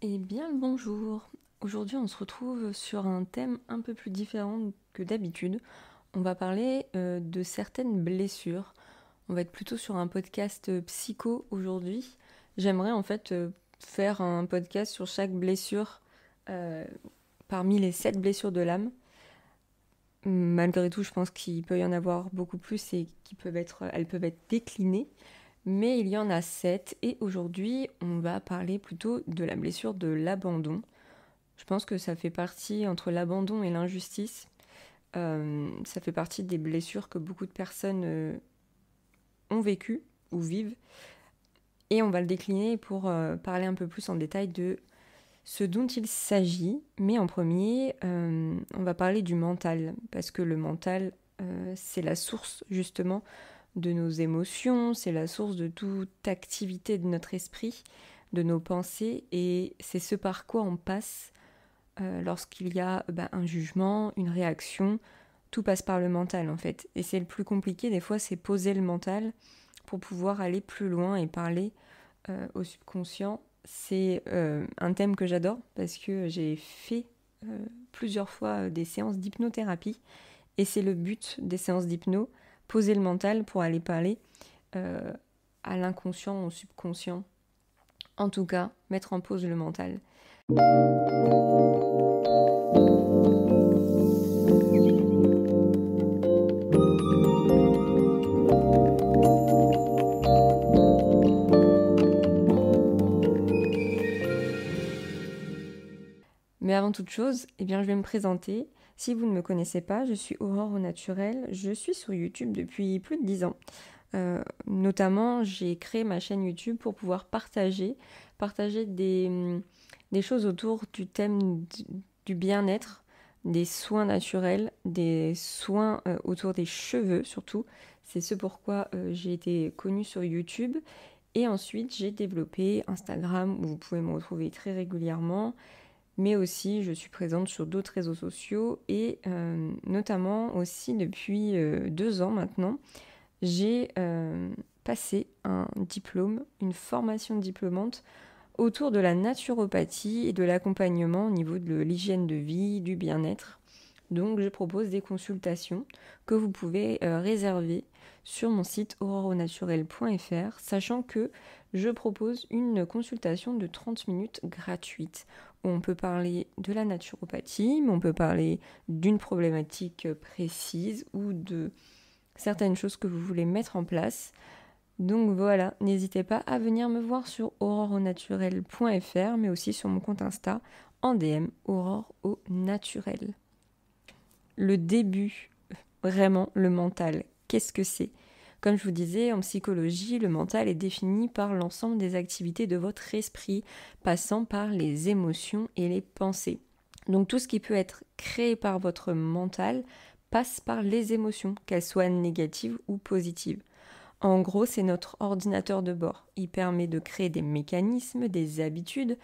Eh bien le bonjour. Aujourd'hui on se retrouve sur un thème un peu plus différent que d'habitude. On va parler de certaines blessures. On va être plutôt sur un podcast psycho aujourd'hui. J'aimerais en fait faire un podcast sur chaque blessure euh, parmi les 7 blessures de l'âme. Malgré tout, je pense qu'il peut y en avoir beaucoup plus et elles peuvent être déclinées. Mais il y en a 7 et aujourd'hui on va parler plutôt de la blessure de l'abandon. Je pense que ça fait partie, entre l'abandon et l'injustice, ça fait partie des blessures que beaucoup de personnes ont vécues ou vivent. Et on va le décliner pour parler un peu plus en détail de ce dont il s'agit. Mais en premier, on va parler du mental, parce que le mental, c'est la source justement de nos émotions, c'est la source de toute activité de notre esprit, de nos pensées, et c'est ce par quoi on passe lorsqu'il y a un jugement, une réaction. Tout passe par le mental en fait. Et c'est le plus compliqué des fois, c'est poser le mental pour pouvoir aller plus loin et parler au subconscient. C'est un thème que j'adore parce que j'ai fait plusieurs fois des séances d'hypnothérapie et c'est le but des séances d'hypno, poser le mental pour aller parler euh, à l'inconscient, au subconscient. En tout cas, mettre en pause le mental. Mais avant toute chose, je vais me présenter. Si vous ne me connaissez pas, je suis Aurore au naturel. Je suis sur YouTube depuis plus de 10 ans. Notamment, j'ai créé ma chaîne YouTube pour pouvoir partager des choses autour du thème du bien-être, des soins naturels, des soins autour des cheveux surtout. C'est ce pourquoi j'ai été connue sur YouTube. Et ensuite, j'ai développé Instagram où vous pouvez me retrouver très régulièrement. Mais aussi, je suis présente sur d'autres réseaux sociaux et notamment aussi depuis 2 ans maintenant, j'ai passé un diplôme, une formation diplômante autour de la naturopathie et de l'accompagnement au niveau de l'hygiène de vie, du bien-être. Donc je propose des consultations que vous pouvez réserver sur mon site aurorenaturel.fr, sachant que je propose une consultation de 30 minutes gratuite où on peut parler de la naturopathie, mais on peut parler d'une problématique précise ou de certaines choses que vous voulez mettre en place. Donc voilà, n'hésitez pas à venir me voir sur aurorenaturel.fr, mais aussi sur mon compte Insta en DM, Aurore au naturel. Le début, vraiment le mental, qu'est-ce que c'est? Comme je vous disais, en psychologie, le mental est défini par l'ensemble des activités de votre esprit, passant par les émotions et les pensées. Donc tout ce qui peut être créé par votre mental passe par les émotions, qu'elles soient négatives ou positives. En gros, c'est notre ordinateur de bord. Il permet de créer des mécanismes, des habitudes,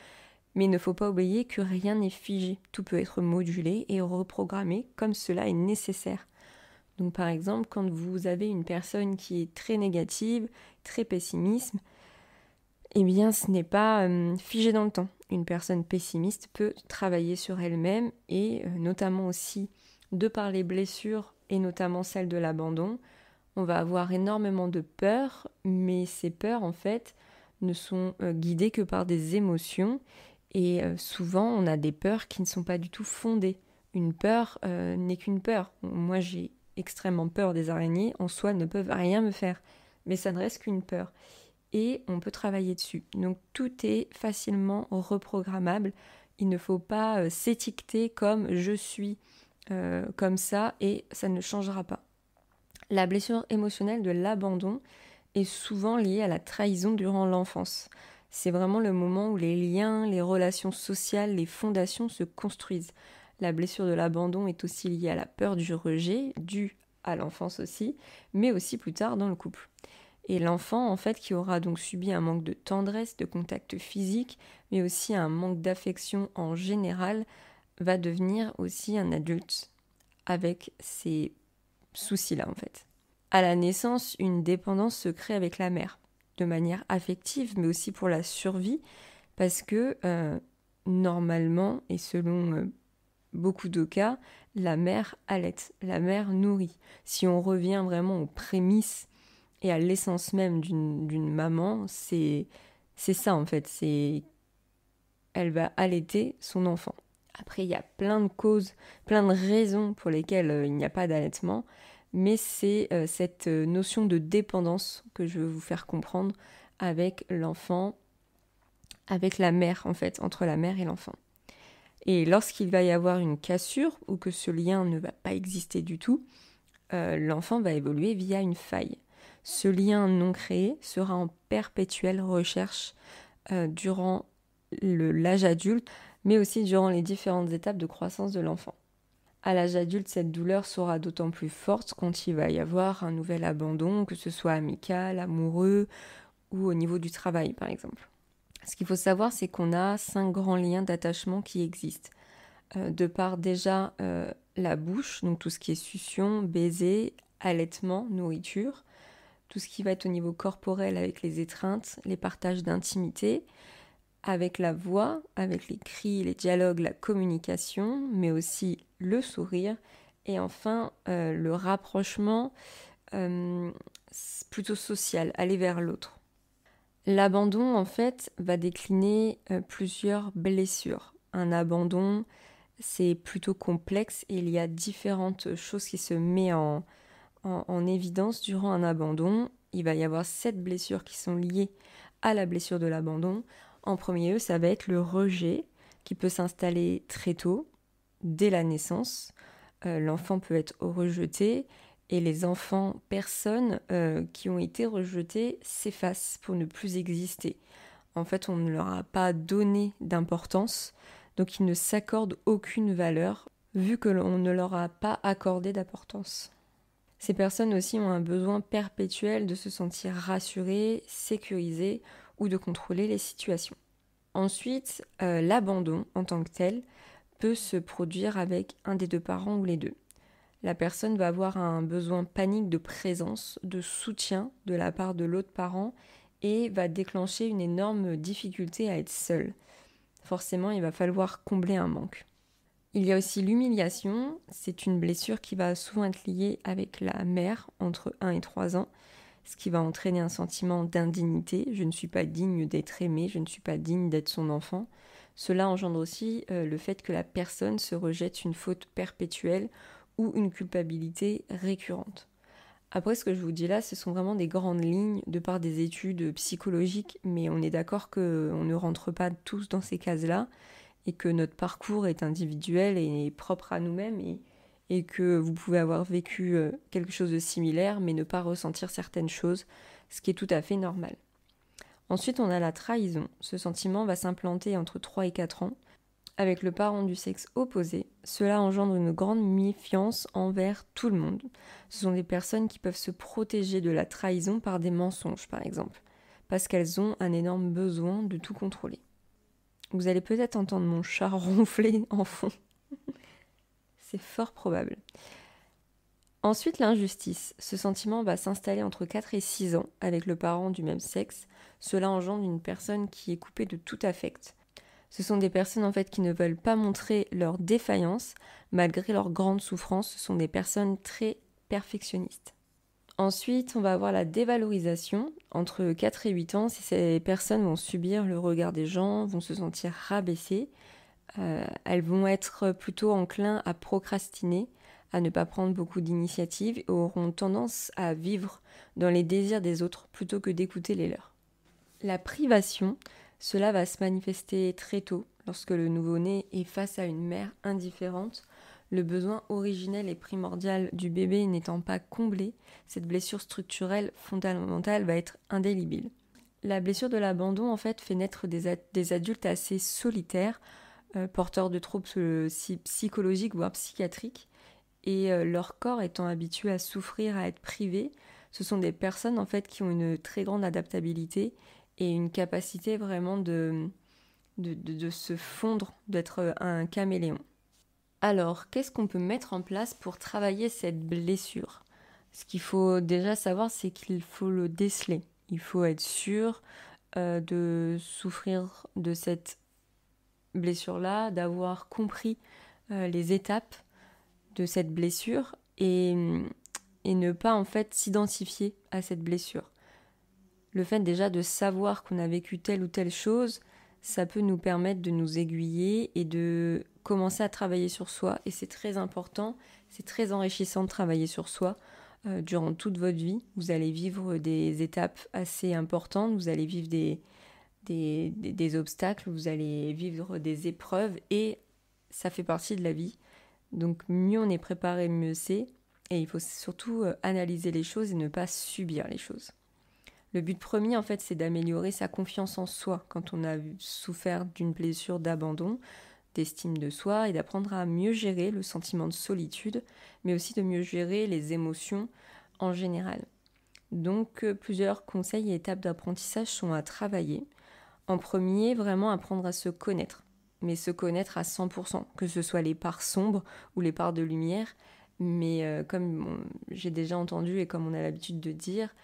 mais il ne faut pas oublier que rien n'est figé. Tout peut être modulé et reprogrammé comme cela est nécessaire. Donc par exemple, quand vous avez une personne qui est très négative, très pessimiste, ce n'est pas figé dans le temps. Une personne pessimiste peut travailler sur elle-même et notamment aussi de par les blessures et notamment celle de l'abandon, on va avoir énormément de peurs, mais ces peurs en fait ne sont guidées que par des émotions et souvent on a des peurs qui ne sont pas du tout fondées. Une peur n'est qu'une peur. Moi j'ai extrêmement peur des araignées, en soi elles ne peuvent rien me faire, mais ça ne reste qu'une peur et on peut travailler dessus. Donc tout est facilement reprogrammable. Il ne faut pas s'étiqueter comme je suis comme ça et ça ne changera pas. La blessure émotionnelle de l'abandon est souvent liée à la trahison durant l'enfance. C'est vraiment le moment où les liens, les relations sociales, les fondations se construisent. La blessure de l'abandon est aussi liée à la peur du rejet, due à l'enfance aussi, mais aussi plus tard dans le couple. Et l'enfant, en fait, qui aura donc subi un manque de tendresse, de contact physique, mais aussi un manque d'affection en général, va devenir aussi un adulte avec ces souci-là en fait. À la naissance, une dépendance se crée avec la mère, de manière affective, mais aussi pour la survie, parce que normalement, et selon beaucoup de cas, la mère allaite, la mère nourrit. Si on revient vraiment aux prémices et à l'essence même d'une maman, c'est ça en fait, elle va allaiter son enfant. Après, il y a plein de causes, plein de raisons pour lesquelles il n'y a pas d'allaitement, mais c'est cette notion de dépendance que je veux vous faire comprendre avec l'enfant, avec la mère en fait, entre la mère et l'enfant. Et lorsqu'il va y avoir une cassure ou que ce lien ne va pas exister du tout, l'enfant va évoluer via une faille. Ce lien non créé sera en perpétuelle recherche durant l'âge adulte, mais aussi durant les différentes étapes de croissance de l'enfant. À l'âge adulte, cette douleur sera d'autant plus forte quand il va y avoir un nouvel abandon, que ce soit amical, amoureux ou au niveau du travail par exemple. Ce qu'il faut savoir, c'est qu'on a 5 grands liens d'attachement qui existent. De par déjà la bouche, donc tout ce qui est succion, baiser, allaitement, nourriture, tout ce qui va être au niveau corporel avec les étreintes, les partages d'intimité, avec la voix, avec les cris, les dialogues, la communication, mais aussi le sourire, et enfin le rapprochement plutôt social, aller vers l'autre. L'abandon, en fait, va décliner plusieurs blessures. Un abandon, c'est plutôt complexe et il y a différentes choses qui se mettent en évidence durant un abandon. Il va y avoir 7 blessures qui sont liées à la blessure de l'abandon. En premier lieu, ça va être le rejet qui peut s'installer très tôt, dès la naissance. L'enfant peut être rejeté et les enfants, personnes qui ont été rejetés s'effacent pour ne plus exister. En fait, on ne leur a pas donné d'importance, donc ils ne s'accordent aucune valeur vu que l'on ne leur a pas accordé d'importance. Ces personnes aussi ont un besoin perpétuel de se sentir rassurées, sécurisées ou de contrôler les situations. Ensuite, l'abandon en tant que tel peut se produire avec un des deux parents ou les deux. La personne va avoir un besoin panique de présence, de soutien de la part de l'autre parent et va déclencher une énorme difficulté à être seule. Forcément, il va falloir combler un manque. Il y a aussi l'humiliation, c'est une blessure qui va souvent être liée avec la mère entre 1 et 3 ans, ce qui va entraîner un sentiment d'indignité. Je ne suis pas digne d'être aimée, je ne suis pas digne d'être son enfant. Cela engendre aussi le fait que la personne se rejette une faute perpétuelle ou une culpabilité récurrente. Après, ce que je vous dis là, ce sont vraiment des grandes lignes de par des études psychologiques, mais on est d'accord qu'on ne rentre pas tous dans ces cases-là et que notre parcours est individuel et propre à nous-mêmes et que vous pouvez avoir vécu quelque chose de similaire mais ne pas ressentir certaines choses, ce qui est tout à fait normal. Ensuite, on a la trahison. Ce sentiment va s'implanter entre 3 et 4 ans. Avec le parent du sexe opposé, cela engendre une grande méfiance envers tout le monde. Ce sont des personnes qui peuvent se protéger de la trahison par des mensonges, par exemple, parce qu'elles ont un énorme besoin de tout contrôler. Vous allez peut-être entendre mon chat ronfler en fond. C'est fort probable. Ensuite, l'injustice. Ce sentiment va s'installer entre 4 et 6 ans avec le parent du même sexe. Cela engendre une personne qui est coupée de tout affect. Ce sont des personnes en fait qui ne veulent pas montrer leur défaillance malgré leur grande souffrance. Ce sont des personnes très perfectionnistes. Ensuite, on va avoir la dévalorisation. Entre 4 et 8 ans, ces personnes vont subir le regard des gens, vont se sentir rabaissées. Elles vont être plutôt enclins à procrastiner, à ne pas prendre beaucoup d'initiatives et auront tendance à vivre dans les désirs des autres plutôt que d'écouter les leurs. La privation, cela va se manifester très tôt, lorsque le nouveau-né est face à une mère indifférente. Le besoin originel et primordial du bébé n'étant pas comblé, cette blessure structurelle fondamentale va être indélébile. La blessure de l'abandon en fait fait naître des adultes assez solitaires, porteurs de troubles psychologiques voire psychiatriques, et leur corps étant habitué à souffrir, à être privé, ce sont des personnes en fait qui ont une très grande adaptabilité et une capacité vraiment de se fondre, d'être un caméléon. Alors, qu'est-ce qu'on peut mettre en place pour travailler cette blessure ? Ce qu'il faut déjà savoir, c'est qu'il faut le déceler. Il faut être sûr de souffrir de cette blessure-là, d'avoir compris les étapes de cette blessure et ne pas en fait s'identifier à cette blessure. Le fait déjà de savoir qu'on a vécu telle ou telle chose, ça peut nous permettre de nous aiguiller et de commencer à travailler sur soi. Et c'est très important, c'est très enrichissant de travailler sur soi durant toute votre vie. Vous allez vivre des étapes assez importantes, vous allez vivre des obstacles, vous allez vivre des épreuves et ça fait partie de la vie. Donc mieux on est préparé, mieux c'est. Et il faut surtout analyser les choses et ne pas subir les choses. Le but premier, en fait, c'est d'améliorer sa confiance en soi quand on a souffert d'une blessure d'abandon, d'estime de soi et d'apprendre à mieux gérer le sentiment de solitude, mais aussi de mieux gérer les émotions en général. Donc, plusieurs conseils et étapes d'apprentissage sont à travailler. En premier, vraiment apprendre à se connaître, mais se connaître à 100%, que ce soit les parts sombres ou les parts de lumière. Mais comme j'ai déjà entendu et comme on a l'habitude de dire,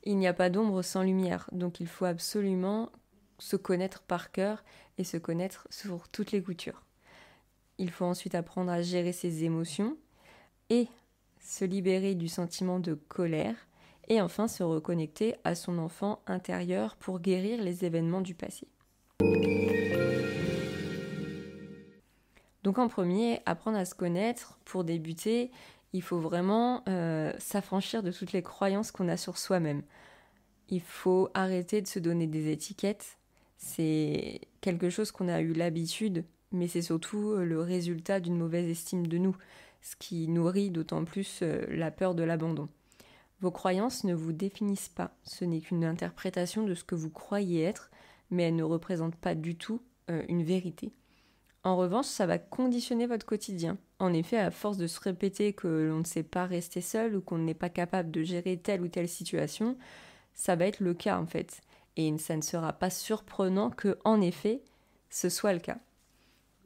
il n'y a pas d'ombre sans lumière. Donc il faut absolument se connaître par cœur et se connaître sur toutes les coutures. Il faut ensuite apprendre à gérer ses émotions et se libérer du sentiment de colère et enfin se reconnecter à son enfant intérieur pour guérir les événements du passé. Donc en premier, apprendre à se connaître. Pour débuter, il faut vraiment s'affranchir de toutes les croyances qu'on a sur soi-même. Il faut arrêter de se donner des étiquettes. C'est quelque chose qu'on a eu l'habitude, mais c'est surtout le résultat d'une mauvaise estime de nous, ce qui nourrit d'autant plus la peur de l'abandon. Vos croyances ne vous définissent pas, ce n'est qu'une interprétation de ce que vous croyez être, mais elles ne représentent pas du tout une vérité. En revanche, ça va conditionner votre quotidien. En effet, à force de se répéter que l'on ne sait pas rester seul ou qu'on n'est pas capable de gérer telle ou telle situation, ça va être le cas en fait. Et ça ne sera pas surprenant que, en effet, ce soit le cas.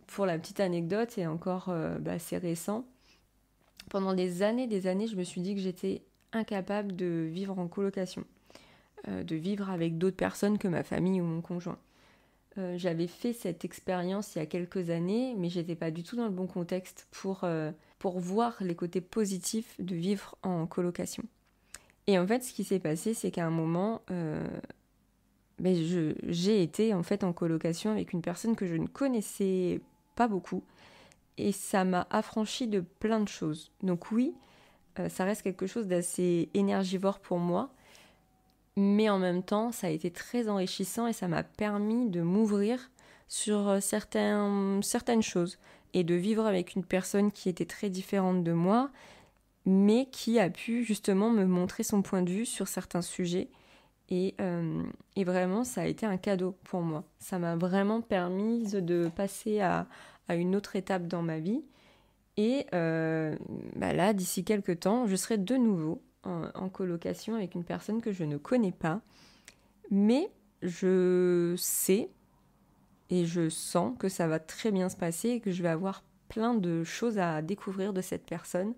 Pour la petite anecdote, et encore assez récent, pendant des années, je me suis dit que j'étais incapable de vivre en colocation, de vivre avec d'autres personnes que ma famille ou mon conjoint. J'avais fait cette expérience il y a quelques années, mais j'étais pas du tout dans le bon contexte pour voir les côtés positifs de vivre en colocation. Et en fait, ce qui s'est passé, c'est qu'à un moment, j'ai été en fait en colocation avec une personne que je ne connaissais pas beaucoup, et ça m'a affranchie de plein de choses. Donc oui, ça reste quelque chose d'assez énergivore pour moi, mais en même temps, ça a été très enrichissant et ça m'a permis de m'ouvrir sur certaines choses et de vivre avec une personne qui était très différente de moi, mais qui a pu justement me montrer son point de vue sur certains sujets. Et vraiment, ça a été un cadeau pour moi. Ça m'a vraiment permis de passer à une autre étape dans ma vie. Et là, d'ici quelques temps, je serai de nouveau en colocation avec une personne que je ne connais pas. Mais je sais et je sens que ça va très bien se passer et que je vais avoir plein de choses à découvrir de cette personne.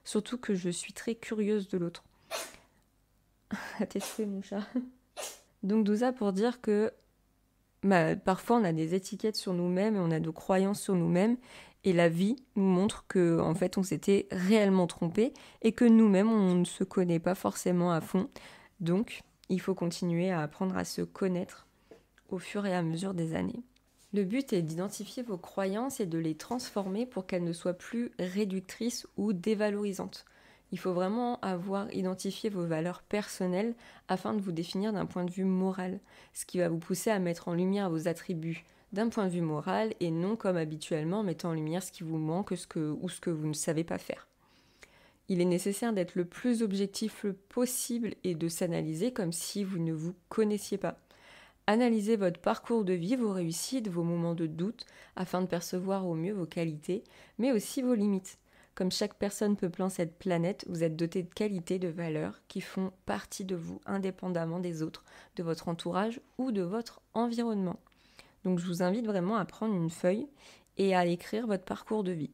Surtout que je suis très curieuse de l'autre. À tester mon chat. Donc tout ça pour dire que parfois on a des étiquettes sur nous-mêmes et on a des croyances sur nous-mêmes. Et la vie nous montre que en fait on s'était réellement trompé et que nous-mêmes on ne se connaît pas forcément à fond. Donc il faut continuer à apprendre à se connaître au fur et à mesure des années. Le but est d'identifier vos croyances et de les transformer pour qu'elles ne soient plus réductrices ou dévalorisantes. Il faut vraiment avoir identifié vos valeurs personnelles afin de vous définir d'un point de vue moral, ce qui va vous pousser à mettre en lumière vos attributs d'un point de vue moral et non comme habituellement en mettant en lumière ce qui vous manque ou ce que vous ne savez pas faire. Il est nécessaire d'être le plus objectif possible et de s'analyser comme si vous ne vous connaissiez pas. Analysez votre parcours de vie, vos réussites, vos moments de doute, afin de percevoir au mieux vos qualités, mais aussi vos limites. Comme chaque personne peuplant cette planète, vous êtes doté de qualités, de valeurs qui font partie de vous, indépendamment des autres, de votre entourage ou de votre environnement. Donc je vous invite vraiment à prendre une feuille et à écrire votre parcours de vie.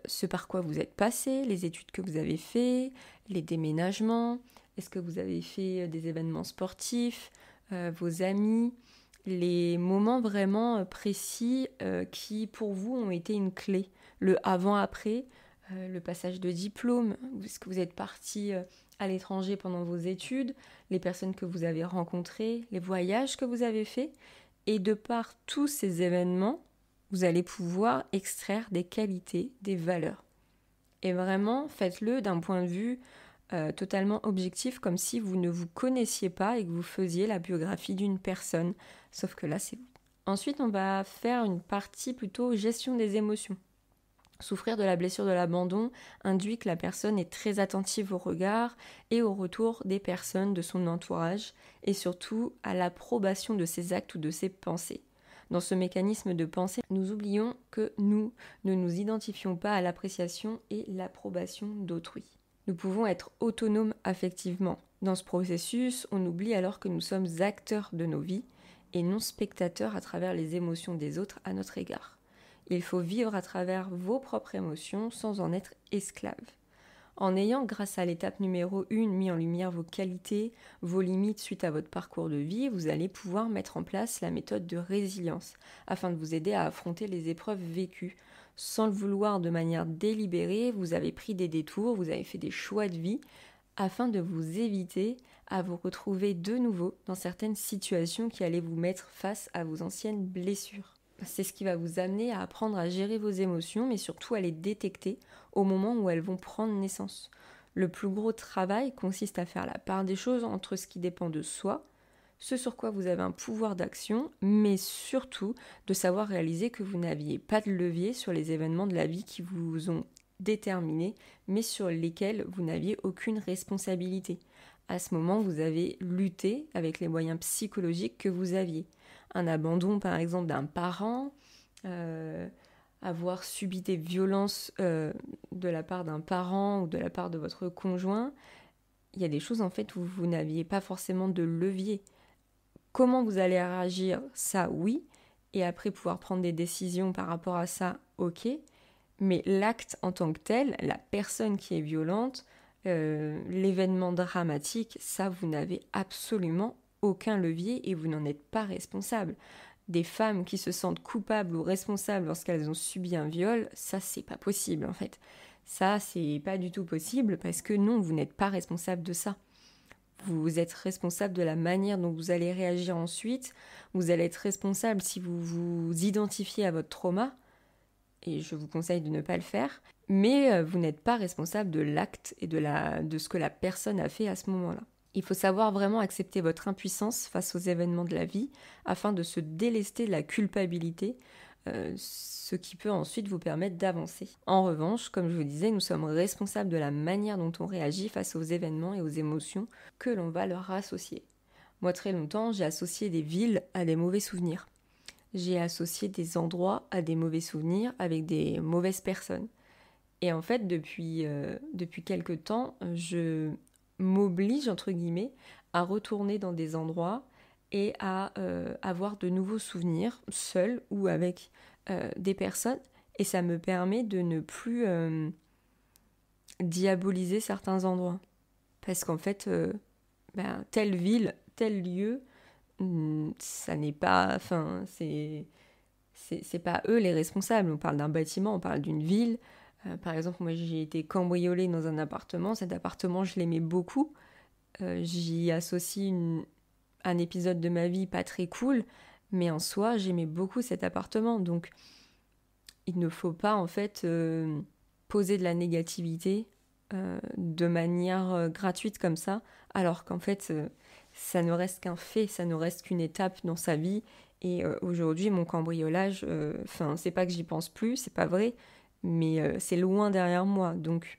Ce par quoi vous êtes passé, les études que vous avez fait, les déménagements, est-ce que vous avez fait des événements sportifs, vos amis, les moments vraiment précis qui pour vous ont été une clé. Le avant-après, le passage de diplôme, est-ce que vous êtes parti à l'étranger pendant vos études, les personnes que vous avez rencontrées, les voyages que vous avez faits. Et de par tous ces événements, vous allez pouvoir extraire des qualités, des valeurs. Et vraiment, faites-le d'un point de vue totalement objectif, comme si vous ne vous connaissiez pas et que vous faisiez la biographie d'une personne. Sauf que là, c'est vous. Ensuite, on va faire une partie plutôt gestion des émotions. Souffrir de la blessure de l'abandon induit que la personne est très attentive au regard et au retour des personnes de son entourage et surtout à l'approbation de ses actes ou de ses pensées. Dans ce mécanisme de pensée, nous oublions que nous ne nous identifions pas à l'appréciation et l'approbation d'autrui. Nous pouvons être autonomes affectivement. Dans ce processus, on oublie alors que nous sommes acteurs de nos vies et non spectateurs à travers les émotions des autres à notre égard. Il faut vivre à travers vos propres émotions sans en être esclave. En ayant, grâce à l'étape numéro 1, mis en lumière vos qualités, vos limites suite à votre parcours de vie, vous allez pouvoir mettre en place la méthode de résilience afin de vous aider à affronter les épreuves vécues. Sans le vouloir de manière délibérée, vous avez pris des détours, vous avez fait des choix de vie afin de vous éviter à vous retrouver de nouveau dans certaines situations qui allaient vous mettre face à vos anciennes blessures. C'est ce qui va vous amener à apprendre à gérer vos émotions, mais surtout à les détecter au moment où elles vont prendre naissance. Le plus gros travail consiste à faire la part des choses entre ce qui dépend de soi, ce sur quoi vous avez un pouvoir d'action, mais surtout de savoir réaliser que vous n'aviez pas de levier sur les événements de la vie qui vous ont déterminé, mais sur lesquels vous n'aviez aucune responsabilité. À ce moment, vous avez lutté avec les moyens psychologiques que vous aviez. Un abandon, par exemple, d'un parent, avoir subi des violences de la part d'un parent ou de la part de votre conjoint, il y a des choses en fait où vous n'aviez pas forcément de levier. Comment vous allez réagir, ça oui, et après pouvoir prendre des décisions par rapport à ça, ok, mais l'acte en tant que tel, la personne qui est violente, l'événement dramatique, ça vous n'avez absolument aucun levier et vous n'en êtes pas responsable. Des femmes qui se sentent coupables ou responsables lorsqu'elles ont subi un viol, ça c'est pas possible en fait. Ça c'est pas du tout possible parce que non, vous n'êtes pas responsable de ça. Vous êtes responsable de la manière dont vous allez réagir ensuite. Vous allez être responsable si vous vous identifiez à votre trauma, et je vous conseille de ne pas le faire, mais vous n'êtes pas responsable de l'acte et de ce que la personne a fait à ce moment-là. Il faut savoir vraiment accepter votre impuissance face aux événements de la vie afin de se délester de la culpabilité, ce qui peut ensuite vous permettre d'avancer. En revanche, comme je vous disais, nous sommes responsables de la manière dont on réagit face aux événements et aux émotions que l'on va leur associer. Moi, très longtemps, j'ai associé des villes à des mauvais souvenirs. J'ai associé des endroits à des mauvais souvenirs avec des mauvaises personnes. Et en fait, depuis quelque temps, je m'oblige, entre guillemets, à retourner dans des endroits et à avoir de nouveaux souvenirs, seul ou avec des personnes. Et ça me permet de ne plus diaboliser certains endroits. Parce qu'en fait, telle ville, tel lieu, ça n'est pas... Enfin, c'est pas eux les responsables. On parle d'un bâtiment, on parle d'une ville. Par exemple, moi j'ai été cambriolée dans un appartement. Cet appartement, je l'aimais beaucoup. J'y associe un épisode de ma vie pas très cool, mais en soi, j'aimais beaucoup cet appartement. Donc, il ne faut pas en fait poser de la négativité de manière gratuite comme ça, alors qu'en fait, ça ne reste qu'un fait, ça ne reste qu'une étape dans sa vie. Et aujourd'hui, mon cambriolage, c'est pas que j'y pense plus, c'est pas vrai, mais c'est loin derrière moi. Donc,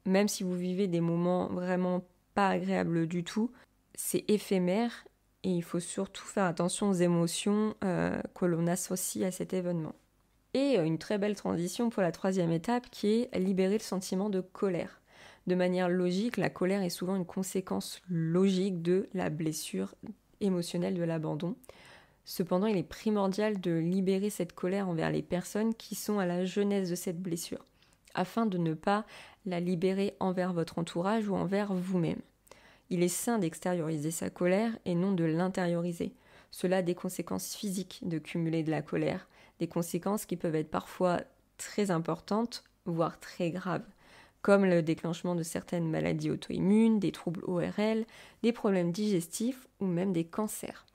même si vous vivez des moments vraiment pas agréables du tout, c'est éphémère et il faut surtout faire attention aux émotions que l'on associe à cet événement. Et une très belle transition pour la troisième étape qui est libérer le sentiment de colère. De manière logique, la colère est souvent une conséquence logique de la blessure émotionnelle de l'abandon. Cependant, il est primordial de libérer cette colère envers les personnes qui sont à la genèse de cette blessure, afin de ne pas la libérer envers votre entourage ou envers vous-même. Il est sain d'extérioriser sa colère et non de l'intérioriser. Cela a des conséquences physiques de cumuler de la colère, des conséquences qui peuvent être parfois très importantes, voire très graves, comme le déclenchement de certaines maladies auto-immunes, des troubles ORL, des problèmes digestifs ou même des cancers.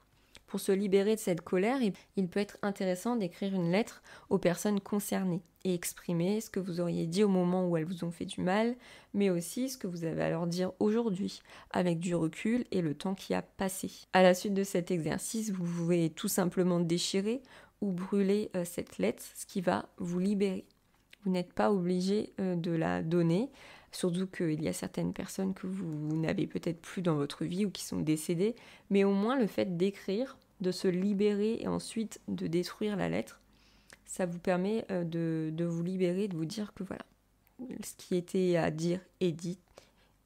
Pour se libérer de cette colère, il peut être intéressant d'écrire une lettre aux personnes concernées et exprimer ce que vous auriez dit au moment où elles vous ont fait du mal, mais aussi ce que vous avez à leur dire aujourd'hui, avec du recul et le temps qui a passé. À la suite de cet exercice, vous pouvez tout simplement déchirer ou brûler cette lettre, ce qui va vous libérer. Vous n'êtes pas obligé de la donner, surtout qu'il y a certaines personnes que vous n'avez peut-être plus dans votre vie ou qui sont décédées, mais au moins le fait d'écrire, de se libérer et ensuite de détruire la lettre, ça vous permet de vous libérer, de vous dire que voilà, ce qui était à dire est dit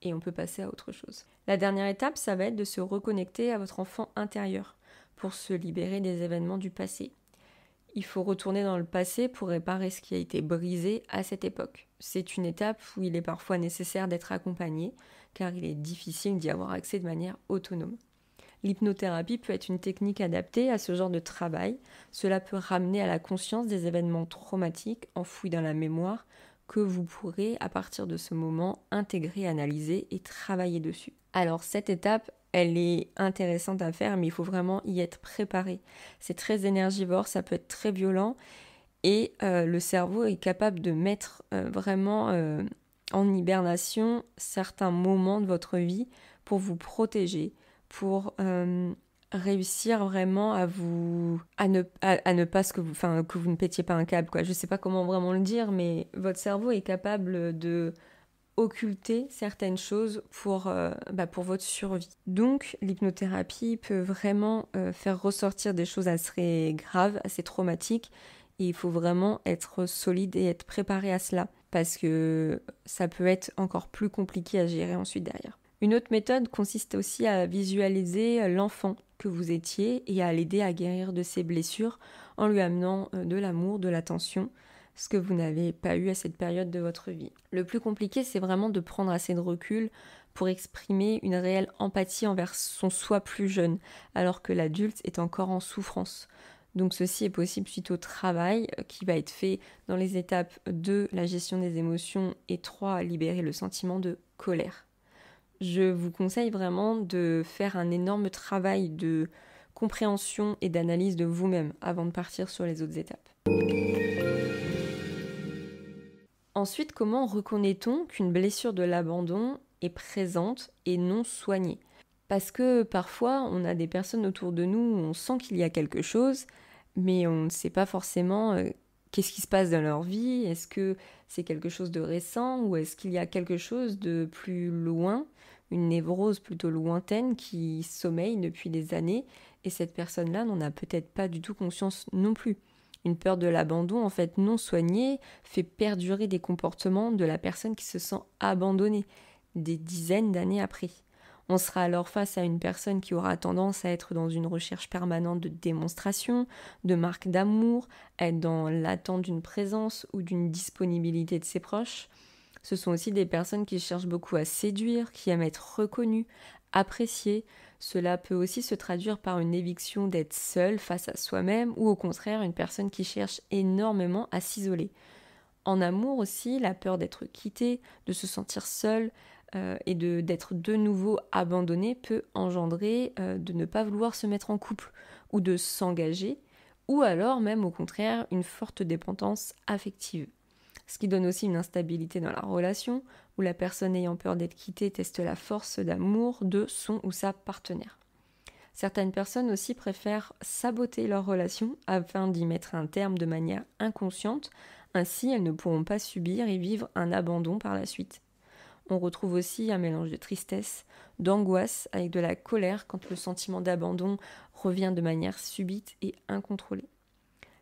et on peut passer à autre chose. La dernière étape, ça va être de se reconnecter à votre enfant intérieur pour se libérer des événements du passé. Il faut retourner dans le passé pour réparer ce qui a été brisé à cette époque. C'est une étape où il est parfois nécessaire d'être accompagné, car il est difficile d'y avoir accès de manière autonome. L'hypnothérapie peut être une technique adaptée à ce genre de travail. Cela peut ramener à la conscience des événements traumatiques enfouis dans la mémoire que vous pourrez, à partir de ce moment, intégrer, analyser et travailler dessus. Alors cette étape, elle est intéressante à faire, mais il faut vraiment y être préparé. C'est très énergivore, ça peut être très violent et le cerveau est capable de mettre vraiment en hibernation certains moments de votre vie pour vous protéger, pour réussir vraiment à ne pas que vous ne pétiez pas un câble, quoi. Je sais pas comment vraiment le dire, mais votre cerveau est capable de occulter certaines choses pour votre survie. Donc l'hypnothérapie peut vraiment faire ressortir des choses assez graves, assez traumatiques, et il faut vraiment être solide et être préparé à cela, parce que ça peut être encore plus compliqué à gérer ensuite derrière. Une autre méthode consiste aussi à visualiser l'enfant que vous étiez et à l'aider à guérir de ses blessures en lui amenant de l'amour, de l'attention, ce que vous n'avez pas eu à cette période de votre vie. Le plus compliqué, c'est vraiment de prendre assez de recul pour exprimer une réelle empathie envers son soi plus jeune, alors que l'adulte est encore en souffrance. Donc ceci est possible suite au travail qui va être fait dans les étapes 2, la gestion des émotions, et 3, libérer le sentiment de colère. Je vous conseille vraiment de faire un énorme travail de compréhension et d'analyse de vous-même avant de partir sur les autres étapes. Ensuite, comment reconnaît-on qu'une blessure de l'abandon est présente et non soignée ? Parce que parfois, on a des personnes autour de nous où on sent qu'il y a quelque chose, mais on ne sait pas forcément qu'est-ce qui se passe dans leur vie. Est-ce que c'est quelque chose de récent ou est-ce qu'il y a quelque chose de plus loin, une névrose plutôt lointaine qui sommeille depuis des années et cette personne-là n'en a peut-être pas du tout conscience non plus. Une peur de l'abandon, en fait, non soignée, fait perdurer des comportements de la personne qui se sent abandonnée des dizaines d'années après. On sera alors face à une personne qui aura tendance à être dans une recherche permanente de démonstration, de marque d'amour, à être dans l'attente d'une présence ou d'une disponibilité de ses proches. Ce sont aussi des personnes qui cherchent beaucoup à séduire, qui aiment être reconnues, appréciées. Cela peut aussi se traduire par une éviction d'être seule face à soi-même ou au contraire une personne qui cherche énormément à s'isoler. En amour aussi, la peur d'être quittée, de se sentir seule et d'être de nouveau abandonnée peut engendrer de ne pas vouloir se mettre en couple ou de s'engager ou alors même au contraire une forte dépendance affective. Ce qui donne aussi une instabilité dans la relation, où la personne ayant peur d'être quittée teste la force d'amour de son ou sa partenaire. Certaines personnes aussi préfèrent saboter leur relation afin d'y mettre un terme de manière inconsciente, ainsi elles ne pourront pas subir et vivre un abandon par la suite. On retrouve aussi un mélange de tristesse, d'angoisse avec de la colère quand le sentiment d'abandon revient de manière subite et incontrôlée.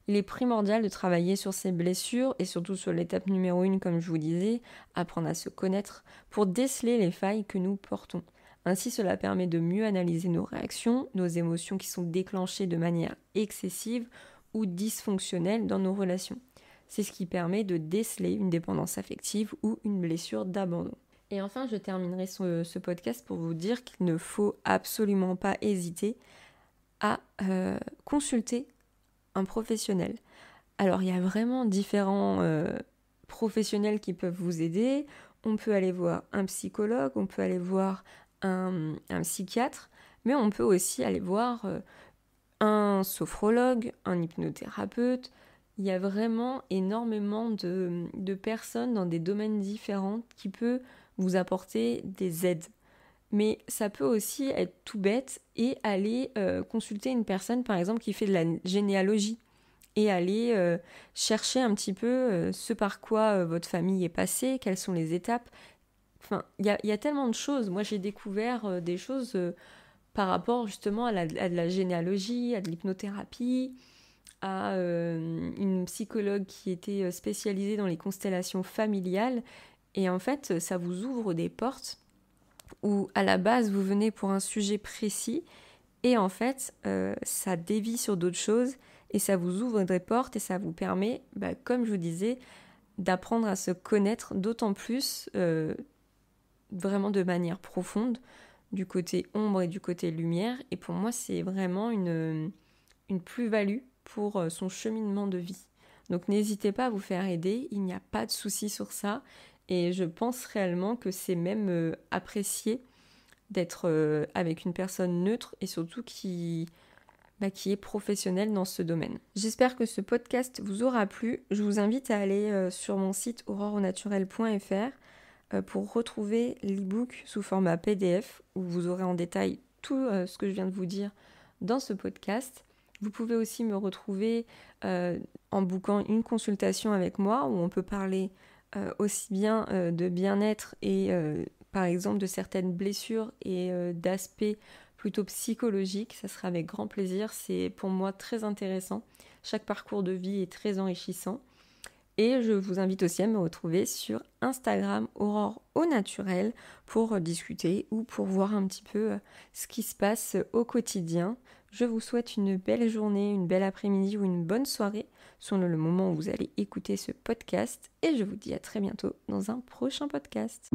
Il est primordial de travailler sur ces blessures et surtout sur l'étape numéro 1, comme je vous disais, apprendre à se connaître pour déceler les failles que nous portons. Ainsi, cela permet de mieux analyser nos réactions, nos émotions qui sont déclenchées de manière excessive ou dysfonctionnelle dans nos relations. C'est ce qui permet de déceler une dépendance affective ou une blessure d'abandon. Et enfin, je terminerai ce podcast pour vous dire qu'il ne faut absolument pas hésiter à consulter un professionnel. Alors il y a vraiment différents professionnels qui peuvent vous aider. On peut aller voir un psychologue, on peut aller voir un psychiatre, mais on peut aussi aller voir un sophrologue, un hypnothérapeute. Il y a vraiment énormément de personnes dans des domaines différents qui peuvent vous apporter des aides. Mais ça peut aussi être tout bête et aller consulter une personne, par exemple, qui fait de la généalogie et aller chercher un petit peu ce par quoi votre famille est passée, quelles sont les étapes. Enfin, il y a tellement de choses. Moi, j'ai découvert des choses par rapport justement à de la généalogie, à de l'hypnothérapie, à une psychologue qui était spécialisée dans les constellations familiales. Et en fait, ça vous ouvre des portes où à la base, vous venez pour un sujet précis et en fait, ça dévie sur d'autres choses et ça vous ouvre des portes et ça vous permet, comme je vous disais, d'apprendre à se connaître d'autant plus, vraiment de manière profonde, du côté ombre et du côté lumière. Et pour moi, c'est vraiment une plus-value pour son cheminement de vie. Donc n'hésitez pas à vous faire aider, il n'y a pas de souci sur ça. Et je pense réellement que c'est même apprécié d'être avec une personne neutre et surtout qui est professionnelle dans ce domaine. J'espère que ce podcast vous aura plu. Je vous invite à aller sur mon site auroreaunaturel.fr pour retrouver l'e-book sous format PDF où vous aurez en détail tout ce que je viens de vous dire dans ce podcast. Vous pouvez aussi me retrouver en bookant une consultation avec moi où on peut parler aussi bien de bien-être et par exemple de certaines blessures et d'aspects plutôt psychologiques. Ça sera avec grand plaisir. C'est pour moi très intéressant. Chaque parcours de vie est très enrichissant. Et je vous invite aussi à me retrouver sur Instagram Aurore au naturel pour discuter ou pour voir un petit peu ce qui se passe au quotidien. Je vous souhaite une belle journée, une belle après-midi ou une bonne soirée selon le moment où vous allez écouter ce podcast et je vous dis à très bientôt dans un prochain podcast.